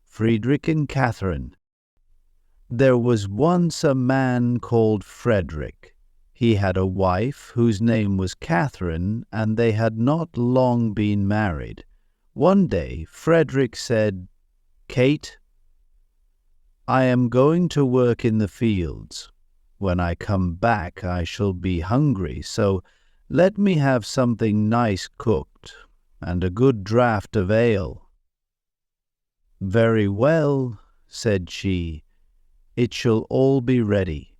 Frederick and Catherine. There was once a man called Frederick. He had a wife whose name was Catherine, and they had not long been married. One day Frederick said, "Kate, I am going to work in the fields. When I come back I shall be hungry, so let me have something nice cooked, and a good draught of ale." "Very well," said she, "it shall all be ready."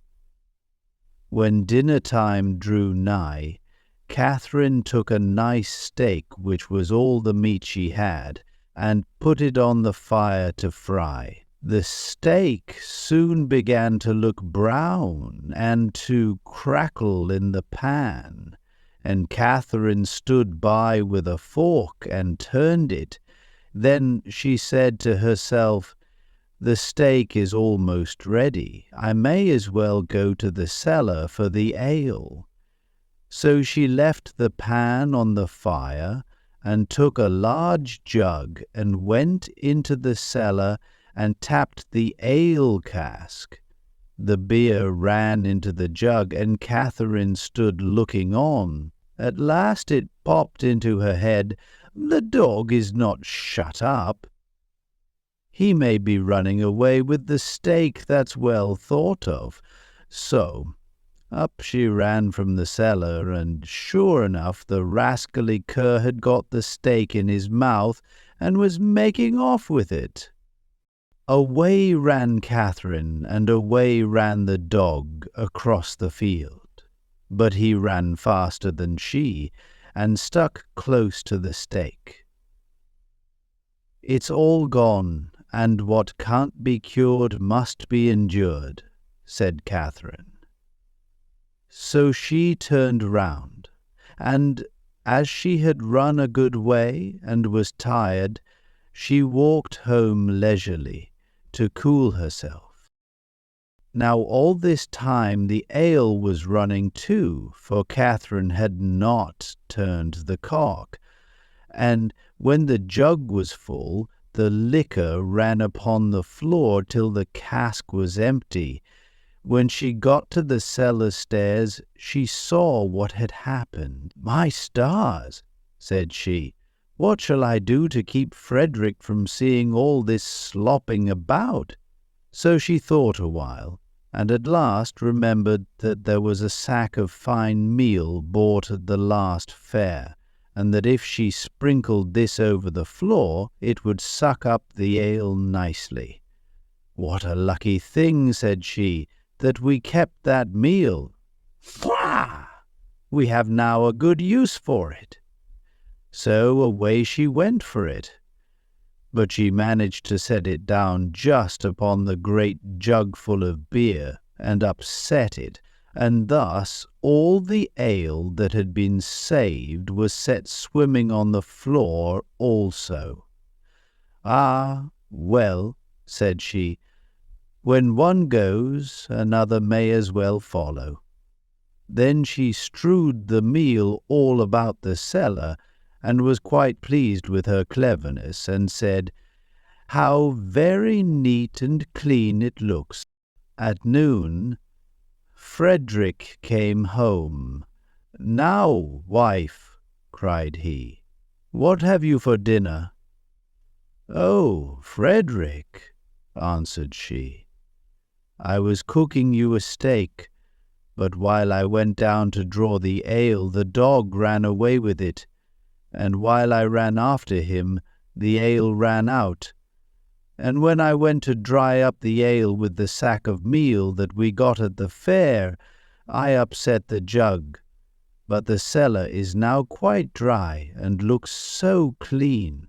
When dinner time drew nigh, Catherine took a nice steak, which was all the meat she had, and put it on the fire to fry. The steak soon began to look brown and to crackle in the pan, and Catherine stood by with a fork and turned it. Then she said to herself, "The steak is almost ready. I may as well go to the cellar for the ale." So she left the pan on the fire and took a large jug and went into the cellar and tapped the ale cask. The beer ran into the jug, and Catherine stood looking on. At last it popped into her head, "The dog is not shut up. He may be running away with the steak, that's well thought of." So up she ran from the cellar, and sure enough the rascally cur had got the steak in his mouth and was making off with it. Away ran Catherine, and away ran the dog across the field. But he ran faster than she, and stuck close to the steak. "It's all gone, and what can't be cured must be endured," said Catherine. So she turned round, and as she had run a good way and was tired, she walked home leisurely to cool herself. Now all this time the ale was running too, for Catherine had not turned the cork, and when the jug was full, the liquor ran upon the floor till the cask was empty. When she got to the cellar stairs, she saw what had happened. "My stars," said she, "what shall I do to keep Frederick from seeing all this slopping about?" So she thought a while, and at last remembered that there was a sack of fine meal bought at the last fair, and that if she sprinkled this over the floor, it would suck up the ale nicely. "What a lucky thing," said she, "that we kept that meal. Pwah! We have now a good use for it." So away she went for it. But she managed to set it down just upon the great jug full of beer, and upset it, and thus all the ale that had been saved was set swimming on the floor also. "Ah, well," said she, "when one goes, another may as well follow." Then she strewed the meal all about the cellar, and was quite pleased with her cleverness, and said, "How very neat and clean it looks." At noon Frederick came home. "Now, wife," cried he, "what have you for dinner?" "Oh, Frederick," answered she, "I was cooking you a steak, but while I went down to draw the ale, the dog ran away with it, and while I ran after him, the ale ran out. And when I went to dry up the ale with the sack of meal that we got at the fair, I upset the jug. But the cellar is now quite dry and looks so clean."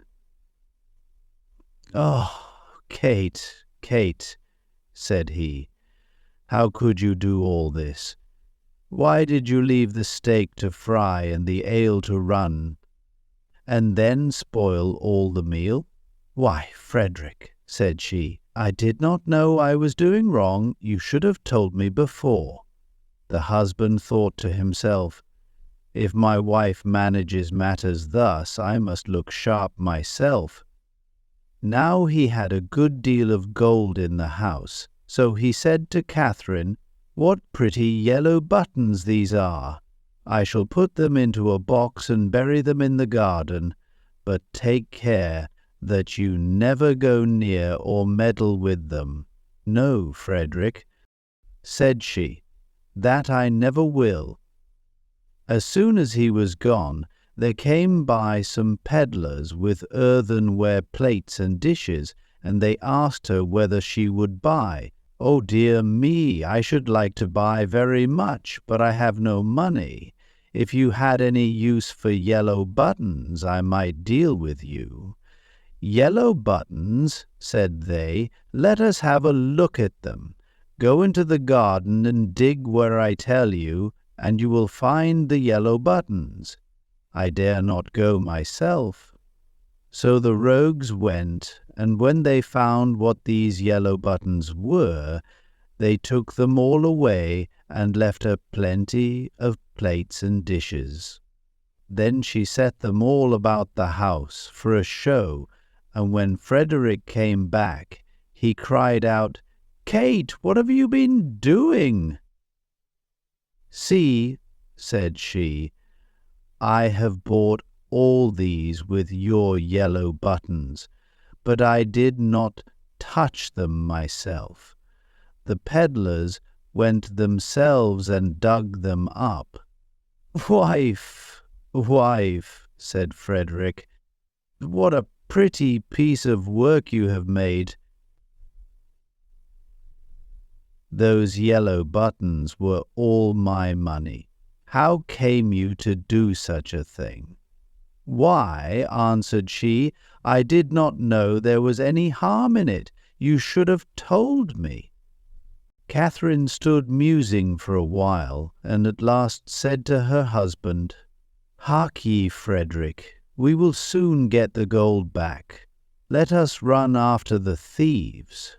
"Oh, Kate, Kate," said he, "how could you do all this? Why did you leave the steak to fry and the ale to run, and then spoil all the meal?" "Why, Frederick," said she, "I did not know I was doing wrong. You should have told me before." The husband thought to himself, If my wife manages matters thus, I must look sharp myself." Now he had a good deal of gold in the house, so he said to Catherine, "What pretty yellow buttons these are! I shall put them into a box and bury them in the garden, but take care that you never go near or meddle with them." "No, Frederick," said she, "that I never will." As soon as he was gone, there came by some pedlars with earthenware plates and dishes, and they asked her whether she would buy. "Oh dear me, I should like to buy very much, but I have no money. If you had any use for yellow buttons, I might deal with you." "Yellow buttons," said they, "let us have a look at them. Go into the garden and dig where I tell you, and you will find the yellow buttons. I dare not go myself." So the rogues went, and when they found what these yellow buttons were, they took them all away and left her plenty of plates and dishes. Then she set them all about the house for a show, and when Frederick came back, he cried out, "Kate, what have you been doing?" "See," said she, "I have bought all these with your yellow buttons, but I did not touch them myself. The pedlars went themselves and dug them up." "Wife, wife," said Frederick, "what a pretty piece of work you have made. Those yellow buttons were all my money. How came you to do such a thing?" "Why," answered she, "I did not know there was any harm in it. You should have told me." Catherine stood musing for a while, and at last said to her husband, "Hark ye, Frederick, we will soon get the gold back. Let us run after the thieves."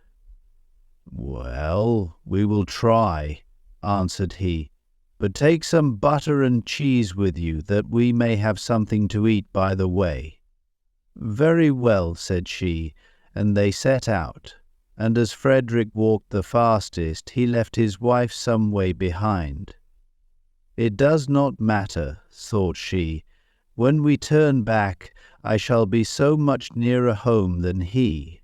"Well, we will try," answered he, "but take some butter and cheese with you, that we may have something to eat by the way." "Very well," said she, and they set out, and as Frederick walked the fastest, he left his wife some way behind. "It does not matter," thought she, "when we turn back I shall be so much nearer home than he."